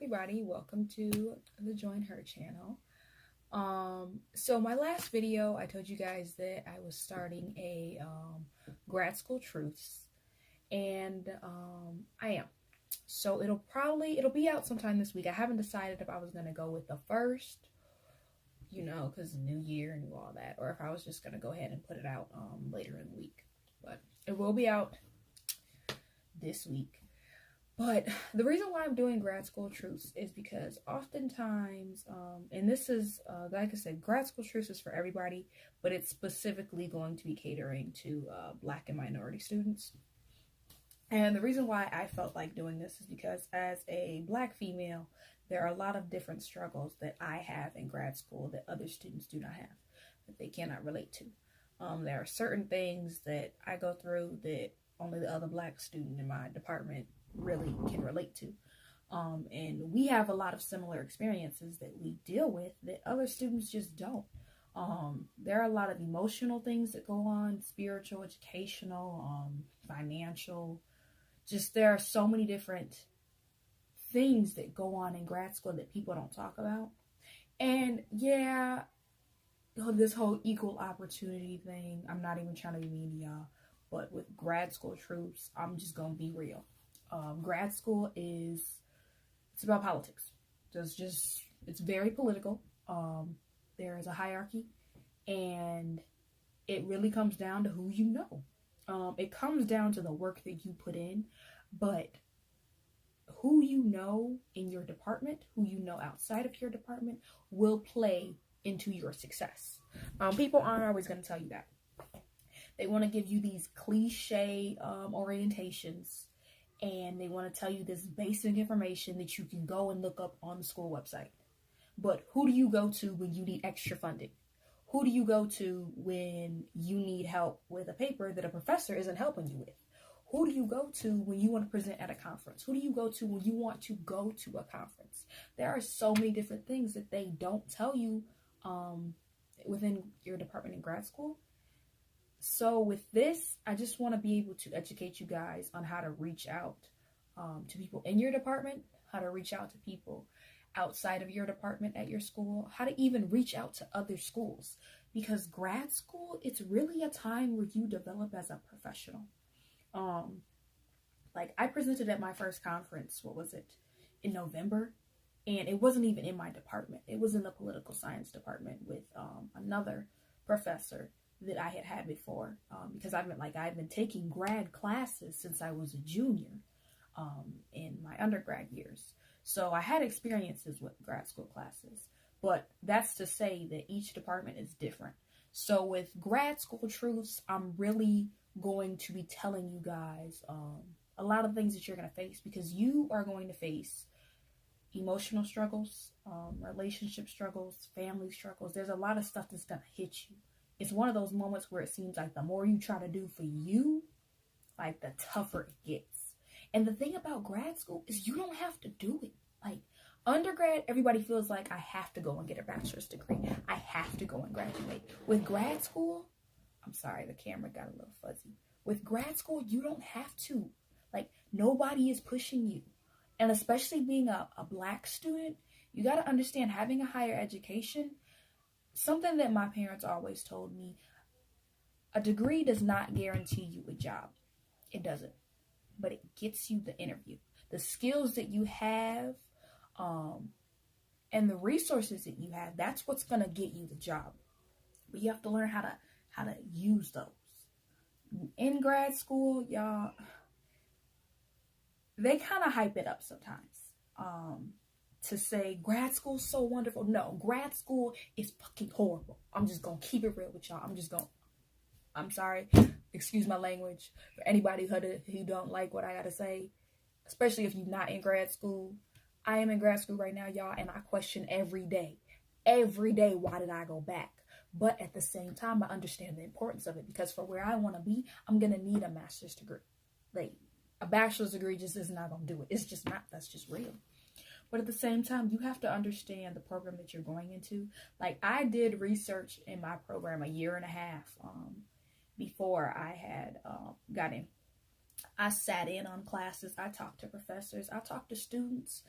everybody, welcome to the Join Her channel. So my last video I told you guys that I was starting a grad school truths, and I am. So it'll be out sometime this week. I haven't decided if I was gonna go with the first, because new year and all that, or if I was just gonna go ahead and put it out later in the week. But it will be out this week. But the reason why I'm doing grad school truths is because oftentimes, and this is, like I said, grad school truths is for everybody, but it's specifically going to be catering to Black and minority students. And the reason why I felt like doing this is because as a Black female, there are a lot of different struggles that I have in grad school that other students do not have, that they cannot relate to. There are certain things that I go through that only the other Black student in my department really can relate to. And we have a lot of similar experiences that we deal with that other students just don't. There are a lot of emotional things that go on, spiritual, educational, financial. Just there are so many different things that go on in grad school that people don't talk about. And yeah, this whole equal opportunity thing, I'm not even trying to be mean to y'all, but with grad school truths, I'm just gonna be real. Grad school it's about politics. It's very political. There is a hierarchy, and it really comes down to who you know. It comes down to the work that you put in, but who you know in your department, who you know outside of your department, will play into your success. People aren't always going to tell you that. They want to give you these cliche orientations, and they want to tell you this basic information that you can go and look up on the school website. But who do you go to when you need extra funding? Who do you go to when you need help with a paper that a professor isn't helping you with? Who do you go to when you want to present at a conference? Who do you go to when you want to go to a conference? There are so many different things that they don't tell you within your department in grad school. So with this, I just want to be able to educate you guys on how to reach out to people in your department, how to reach out to people outside of your department at your school, how to even reach out to other schools. Because grad school, it's really a time where you develop as a professional. Like I presented at my first conference, what was it, in November? And it wasn't even in my department. It was in the political science department with another professor that I had before, because I've been taking grad classes since I was a junior in my undergrad years. So I had experiences with grad school classes, but that's to say that each department is different. So with grad school truths, I'm really going to be telling you guys a lot of things that you're going to face, because you are going to face emotional struggles, relationship struggles, family struggles. There's a lot of stuff that's going to hit you. It's one of those moments where it seems like the more you try to do for you, like the tougher it gets. And the thing about grad school is you don't have to do it. Like undergrad, everybody feels like I have to go and get a bachelor's degree. I have to go and graduate. With grad school, I'm sorry, the camera got a little fuzzy. With grad school, you don't have to. Like nobody is pushing you. And especially being a Black student, you got to understand, having a higher education, something that my parents always told me, a degree does not guarantee you a job. It doesn't. But it gets you the interview. The skills that you have and the resources that you have, that's what's going to get you the job. But you have to learn how to use those. In grad school, y'all, they kind of hype it up sometimes. To say grad school's so wonderful. No, grad school is fucking horrible. I'm just gonna keep it real with y'all. I'm sorry, excuse my language, for anybody who don't like what I gotta say, especially if you're not in grad school. I am in grad school right now, y'all, and I question every day, why did I go back? But at the same time, I understand the importance of it, because for where I want to be, I'm gonna need a master's degree. Like a bachelor's degree just is not gonna do it. It's just not. That's just real. But at the same time, you have to understand the program that you're going into. Like I did research in my program a year and a half before I had got in. I sat in on classes. I talked to professors. I talked to students.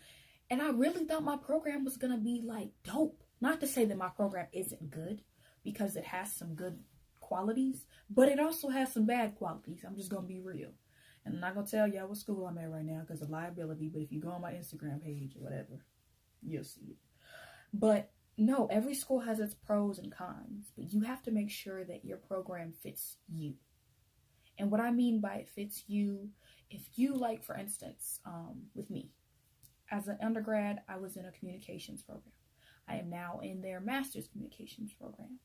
And I really thought my program was going to be like dope. Not to say that my program isn't good, because it has some good qualities, but it also has some bad qualities. I'm just going to be real. And I'm not going to tell y'all what school I'm at right now because of liability, but if you go on my Instagram page or whatever, you'll see it. But no, every school has its pros and cons, but you have to make sure that your program fits you. And what I mean by it fits you, if you, like, for instance, with me, as an undergrad, I was in a communications program. I am now in their master's communications program.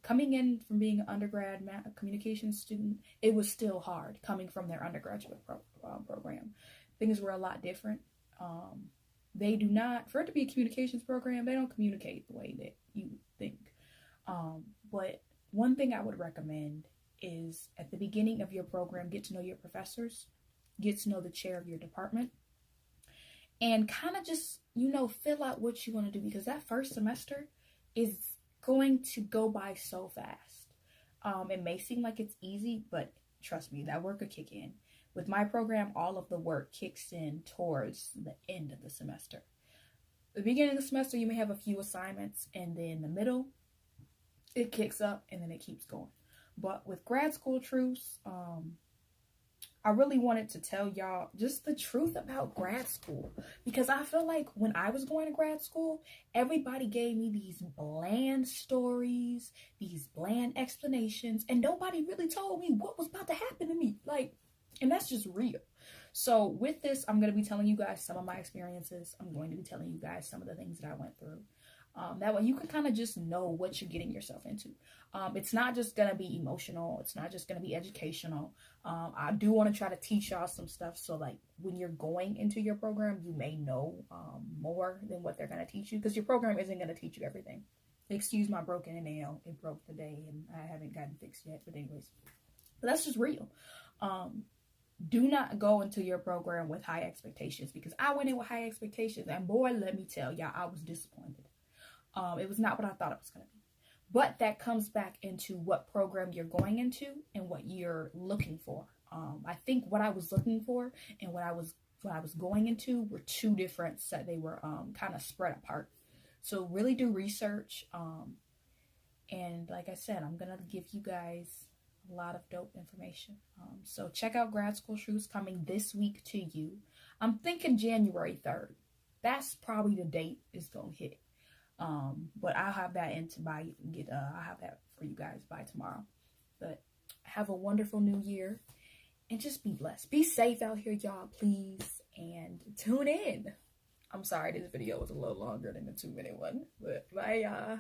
Coming in from being an undergrad communications student, it was still hard coming from their undergraduate program. Things were a lot different. They do not, for it to be a communications program, they don't communicate the way that you think. But one thing I would recommend is at the beginning of your program, get to know your professors, get to know the chair of your department, and kind of just, fill out what you want to do, because that first semester is going to go by so fast. It may seem like it's easy, but trust me, that work will kick in. With my program, all of the work kicks in towards the end of the semester. The beginning of the semester, you may have a few assignments, and then the middle, it kicks up, and then it keeps going. But with Grad School Truths, I really wanted to tell y'all just the truth about grad school, because I feel like when I was going to grad school, everybody gave me these bland stories, these bland explanations, and nobody really told me what was about to happen to me. And that's just real. So with this, I'm going to be telling you guys some of my experiences. I'm going to be telling you guys some of the things that I went through. That way you can kind of just know what you're getting yourself into. It's not just going to be emotional. It's not just going to be educational. I do want to try to teach y'all some stuff. So like when you're going into your program, you may know more than what they're going to teach you, because your program isn't going to teach you everything. Excuse my broken nail. It broke today and I haven't gotten fixed yet. But anyways, but that's just real. Do not go into your program with high expectations, because I went in with high expectations and boy, let me tell y'all, I was disappointed. It was not what I thought it was going to be. But that comes back into what program you're going into and what you're looking for. I think what I was looking for and what I was going into were two different sets. They were kind of spread apart. So really do research. And like I said, I'm going to give you guys a lot of dope information. So check out Grad School Truths coming this week to you. I'm thinking January 3rd. That's probably the date it's going to hit. But I'll have that I'll have that for you guys by tomorrow. But have a wonderful new year and just be blessed. Be safe out here, y'all, please, and tune in. I'm sorry this video was a little longer than the 2-minute one, but bye, y'all.